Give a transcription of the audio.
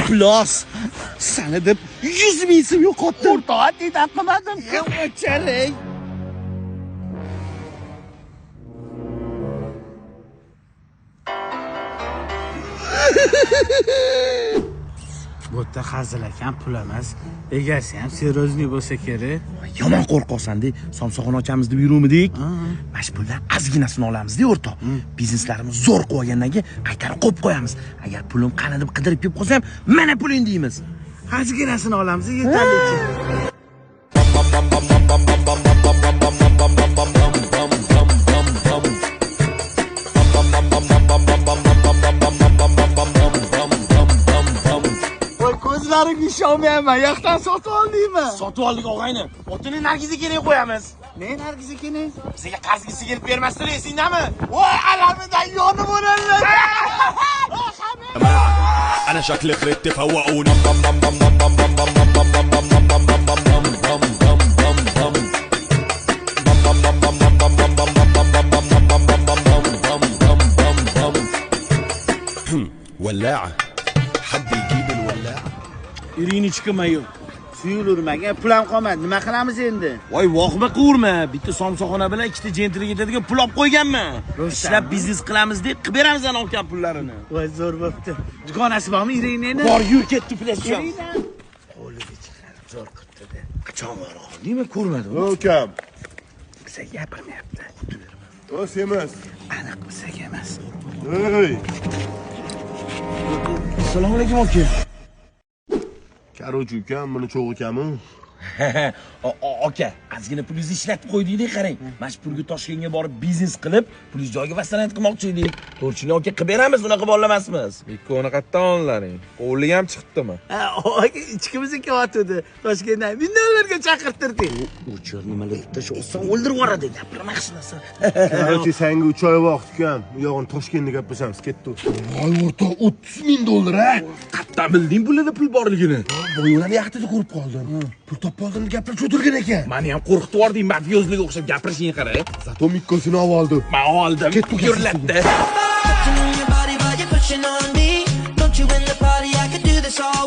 Plus, sana deb 100 ming so'm yo'qotdim. O'rtoq, haddidan qilmadim. Yo'qchalik. Bu yerda hazilakam pul emas. Egasi ham serozniy bo'lsa kerak. Yomon qo'rqosan-da, somsoxon ochamiz deb yuruvmidik? Mana shu puldan ozginasini olamiz-da, o'rtoq. Bizneslarimiz zo'r qilib olgandan keyin qaytarib qo'yib qo'yamiz. Agar pulim qani deb qidirib kelib qolsa ham, mana puling deymiz. Ozginasini olamiz, yetarlicha. Ko'zlarimga ishonmayapman. Yoqdan sotib oldingmi? Sotib oldik og'ayni. Otini Nargiza kerak qo'yamiz. Men Nargiza keling. Bizga qarzgisi kelib bermasdir, esingdami? Voy, alamidan yonib o'rallar. أنا شكلي خريت تفوقوني ولاعة حد يجيب الولاعة Irini chiqmayu. Suyulurmagan pul ham qolmadi. Nima qilamiz endi? Voy, voqma qurma. Bitta somsoxona bilan ikkita jentriga ketadigan pul olib qo'yganman. Ishlab biznes qilamiz deb qilib beramiz ana olgan pullarini. Voy, zo'r bo'pti. Dugonasi bormi Irinini? Bor, yur ketdi plashgan. Qo'liga chiqarib zo'r qildi-da. Qachon bor oldingmi? Ko'rmadim. Ukam. Bizga gapirmayapti. O'z emas. Aniq bizga emas. Ey. Assalomu alaykum aka. Karochi ukam, buni cho'g' ukami? Aka, ozgina pulingizni ishlatib qo'ydingda, qarang. Mana shu pulga Toshkentga borib biznes qilib, pulingiz joyiga vasalant qilmoqchi edik. To'rchini aka qilib beramiz, unaqa bolamasmiz. Ikkoni qayerdan olinlaring? Qo'liga ham chiqdimi? Aka, ichkimizni kelayotdi. Toshkentdan minnallarga chaqirtirdik. U chor nimalar bitta shu olsan o'ldirib yuboradi, gapirma hech narsa. Karochi senga 3 oy vaqt ukam. U yog'ini Toshkentda gaplashamiz, ketdi. Voy o'rtoq, 30 ming dollar ha? Qayerdan bilding pulida pul borligini? Voy, ularni yaxtida ko'rib qoldim. Pul topib oldim, gapirib o'tirgan ekan. Meni ham qo'rqitib yubording, mafiyozlarga o'xshab gapirishingga qara. Zato mikkosini oldi. Men oldim. Ketdi, yurlatdi. Your body while you're pushing on me. Don't you in the party? I could do this all